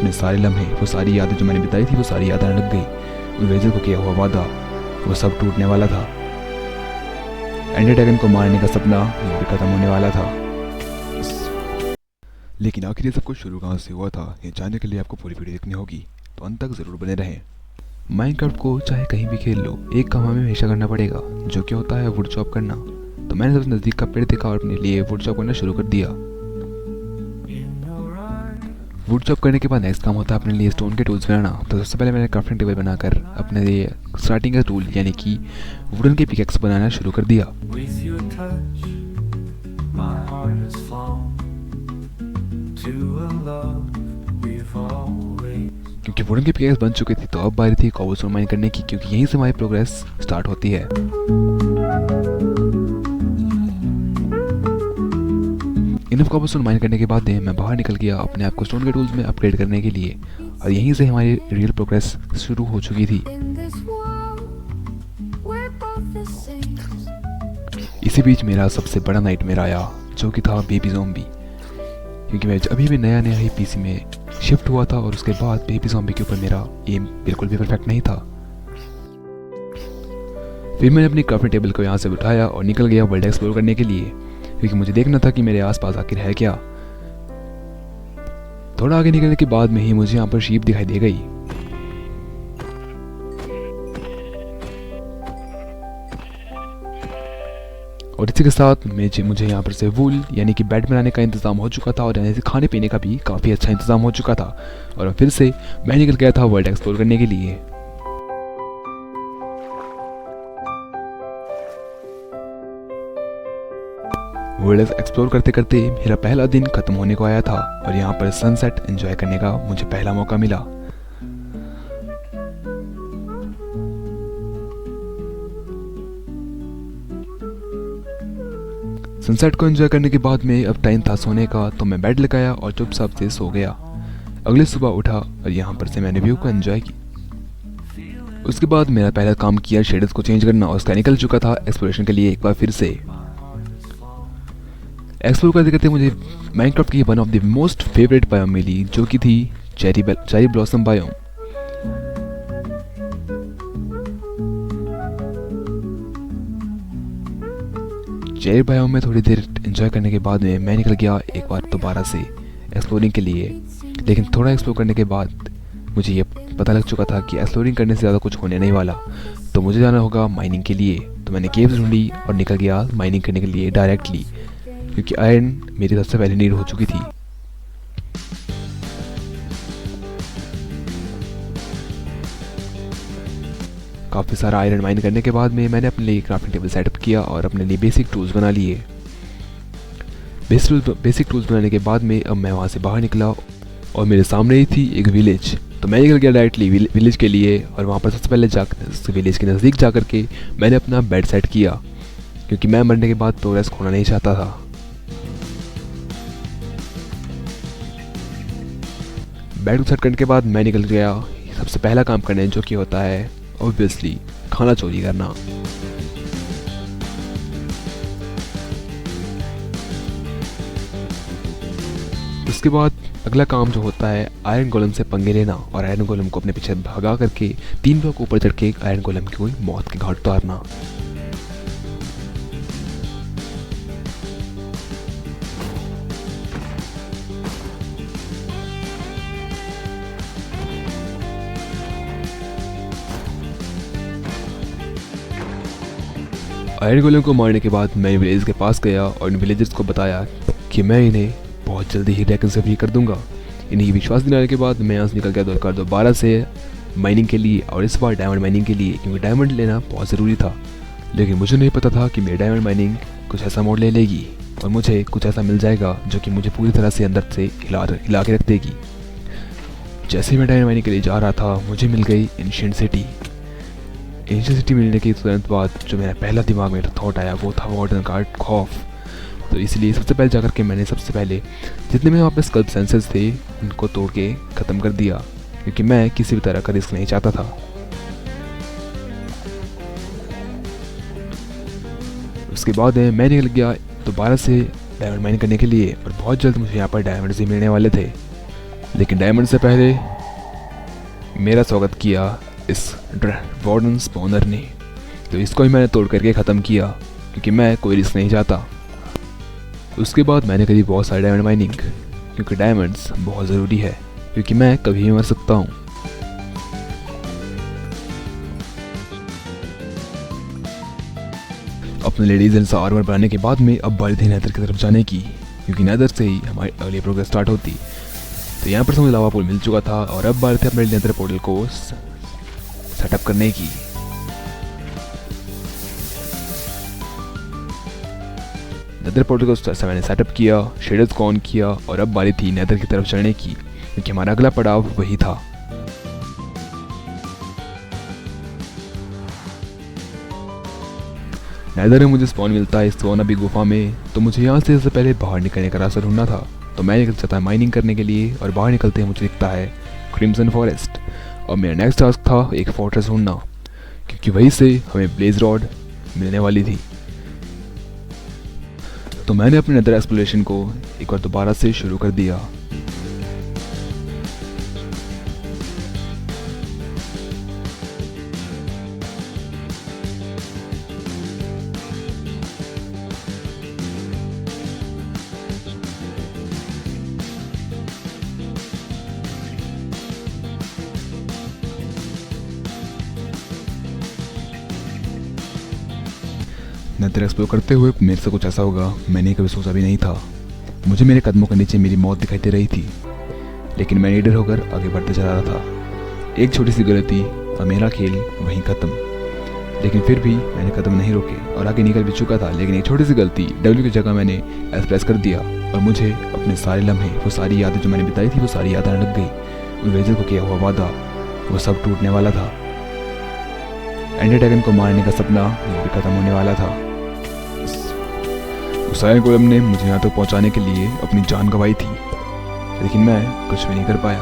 अपने सारे लम्हे, वो सारी यादें जो मैंने बिताई थी, वो सारी यादें लग गई। उस विलेजर को किया हुआ वादा वो सब टूटने वाला था। एंडर ड्रैगन को मारने का सपना वो भी खत्म होने वाला था। लेकिन आखिर ये सब कुछ शुरू कहाँ से हुआ था, ये जानने के लिए आपको पूरी वीडियो देखनी होगी, तो अंत तक जरूर बने रहें। माइनक्राफ्ट को चाहे कहीं भी खेल लो, एक काम हमें हमेशा करना पड़ेगा, जो कि होता है वुड चॉप करना। तो मैंने सबसे नज़दीक का पेड़ देखा और अपने लिए वुड चॉप करना शुरू कर दिया। वुड चॉप करने के बाद नेक्स्ट काम होता है अपने लिए स्टोन के टूल्स बनाना। तो सबसे पहले मैंने क्राफ्टिंग टेबल बनाकर अपने लिए स्टार्टिंग का टूल यानी कि वुडन के पिकैक्स बनाना शुरू कर दिया। क्योंकि वुडन की पिकैक्स बन चुकी थी, तो अब बारी थी कॉबलस्टोन माइन करने की, क्योंकि यहीं से हमारी प्रोग्रेस स्टार्ट होती है। इनफ कॉबलस्टोन माइन करने के बाद मैं बाहर निकल गया अपने आप को स्टोन के टूल्स में अपग्रेड करने के लिए, और यहीं से हमारी रियल प्रोग्रेस शुरू हो चुकी थी। इसी बीच मेरा सबसे बड़ा नाइटमेयर आया, जो कि था बेबी ज़ॉम्बी। क्योंकि मैं अभी भी नया ही पीसी में शिफ्ट हुआ था, और उसके बाद बेबी ज़ॉम्बी के ऊपर मेरा एम बिल्कुल भी परफेक्ट नहीं था। फिर मैंने अपनी क्राफ्टिंग टेबल को यहाँ से उठाया और निकल गया वर्ल्ड एक्सप्लोर करने के लिए, क्योंकि मुझे देखना था कि मेरे आसपास आखिर है क्या। थोड़ा आगे निकलने के बाद में ही मुझे यहाँ पर शीप दिखाई दे गई। और इसी के साथ मुझे यहाँ पर से वूल यानी कि बेड बनाने का इंतजाम हो चुका था, और यहाँ से खाने पीने का भी काफ़ी अच्छा इंतजाम हो चुका था। और फिर से मैं निकल गया था वर्ल्ड एक्सप्लोर करने के लिए। वर्ल्ड एक्सप्लोर करते करते मेरा पहला दिन खत्म होने को आया था, और यहाँ पर सनसेट एंजॉय करने का मुझे पहला मौका मिला। सनसेट को एंजॉय करने के बाद में अब टाइम था सोने का, तो मैं बेड लगाया और चुपचाप से सो गया। अगली सुबह उठा और यहाँ पर से मैंने व्यू को एंजॉय की। उसके बाद मेरा पहला काम किया शेडर्स को चेंज करना, और उसका निकल चुका था एक्सप्लोरेशन के लिए एक बार फिर से। एक्सप्लोर करते करते मुझे माइनक्राफ्ट की one of the most favourite biome मिली, जो कि थी cherry blossom biome. Cherry biome में थोड़ी देर एंजॉय करने के बाद में मैं निकल गया एक बार दोबारा से एक्सप्लोरिंग के लिए। लेकिन थोड़ा एक्सप्लोर करने के बाद मुझे ये पता लग चुका था कि एक्सप्लोरिंग करने से ज़्यादा कुछ होने नहीं वाला, तो मुझे जाना होगा माइनिंग के लिए। तो मैंने केव्स ढूंढी और निकल गया माइनिंग करने के लिए डायरेक्टली, क्योंकि आयरन मेरी सबसे पहले नीड हो चुकी थी। काफ़ी सारा आयरन माइन करने के बाद में मैंने अपने लिए क्राफ्टिंग टेबल सेटअप किया और अपने लिए बेसिक टूल्स बना लिए। बेसिक टूल्स बनाने के बाद में अब मैं वहाँ से बाहर निकला, और मेरे सामने ही थी एक विलेज। तो मैं निकल गया डायरेक्टली विलेज के लिए, और वहाँ पर सबसे पहले विलेज के नज़दीक जा करके मैंने अपना बेड सेट किया, क्योंकि मैं मरने के बाद प्रोग्रेस खोना नहीं चाहता था। बेड सेट करने के बाद मैं निकल गया सबसे पहला काम करने, जो कि होता है ऑब्वियसली खाना चोरी करना। उसके बाद अगला काम जो होता है आयरन गोलम से पंगे लेना, और आयरन गोलम को अपने पीछे भगा करके 3 ब्लॉक ऊपर चढ़ के आयरन गोलम की कोई मौत के घाट उतारना। आयरन गोलम को मारने के बाद मैं विलेज के पास गया और इन विलेजर्स को बताया कि मैं इन्हें बहुत जल्दी ही ड्रैगन से फ्री कर दूंगा। इन्हें विश्वास दिलाने के बाद मैं यहाँ से निकल गया दोबारा से माइनिंग के लिए, और इस बार डायमंड माइनिंग के लिए, क्योंकि डायमंड लेना बहुत ज़रूरी था। लेकिन मुझे नहीं पता था कि मेरी डायमंड माइनिंग कुछ ऐसा मोड़ ले लेगी और मुझे कुछ ऐसा मिल जाएगा जो कि मुझे पूरी तरह से अंदर से हिला के रख देगी। जैसे ही मैं डायमंड माइनिंग के लिए जा रहा था, मुझे मिल गई एंशिएंट सिटी। एंशिएंट सिटी मिलने के तुरंत बाद जो मेरा पहला दिमाग में थॉट आया वो था वार्डन गार्ड खौफ। तो इसलिए सबसे पहले जाकर के मैंने जितने मेरे वहाँ पे स्कल्प सेंसर्स थे उनको तोड़ के ख़त्म कर दिया, क्योंकि मैं किसी भी तरह का रिस्क नहीं चाहता था। उसके बाद मैं निकल गया दोबारा से डायमंड माइन करने के लिए, और बहुत जल्द मुझे यहाँ पर डायमंड्स ही मिलने वाले थे। लेकिन डायमंड से पहले मेरा स्वागत किया इस वार्डन स्पॉनर ने, तो इसको ही मैंने तोड़ करके ख़त्म किया क्योंकि मैं कोई रिस्क नहीं चाहता। उसके बाद मैंने करी बहुत सारी डायमंड माइनिंग, क्योंकि डायमंड्स बहुत ज़रूरी है, क्योंकि मैं कभी भी मर सकता हूँ। अपने लेडीज एंड आर्मर बनाने के बाद में अब बारी थी नेदर की तरफ जाने की, क्योंकि नेदर से ही हमारी अगली प्रोग्रेस स्टार्ट होती। तो यहाँ पर से मुझे लावा पोल मिल चुका था और अब बारी थी अपने नेदर पोर्टल को सेटअप करने की। नेदर पोर्टल को मैंने सेटअप किया, शेडर्स को ऑन किया और अब बारी थी नेदर की तरफ चढ़ने की, क्योंकि हमारा अगला पड़ाव वही था। नेदर में मुझे स्पॉन मिलता है इस सोनाबी गुफा में, तो मुझे यहाँ से सबसे पहले बाहर निकलने का रास्ता ढूंढना था। तो मैं निकल जाता माइनिंग करने के लिए और बाहर निकलते ही मुझे दिखता है क्रिम्सन फॉरेस्ट, और मेरा नेक्स्ट टास्क था एक फोर्ट्रेस ढूंढना, क्योंकि वहीं से हमें ब्लेज रॉड मिलने वाली थी। तो मैंने अपने नेदर एक्सप्लोरेशन को एक बार दोबारा से शुरू कर दिया। नेदर एक्सप्लोर करते हुए मेरे से कुछ ऐसा होगा मैंने कभी सोचा भी नहीं था। मुझे मेरे कदमों के नीचे मेरी मौत दिखाई दे रही थी, लेकिन मैं लीडर होकर आगे बढ़ते जा रहा था। एक छोटी सी गलती और मेरा खेल वहीं ख़त्म, लेकिन फिर भी मैंने कदम नहीं रोके और आगे निकल भी चुका था। लेकिन एक छोटी सी गलती, डब्ल्यू की जगह मैंने एस प्रेस कर दिया और मुझे अपने सारे लम्हे, वो सारी यादें जो मैंने बिताई थी, वो सारी याद आने लग गई। उन वेजर को किया हुआ वादा वो सब टूटने वाला था। एंडर ड्रैगन को मारने का सपना ये भी खत्म होने वाला था। उसायर गोलम ने मुझे यहाँ तक पहुँचाने के लिए अपनी जान गंवाई थी, लेकिन मैं कुछ भी नहीं कर पाया।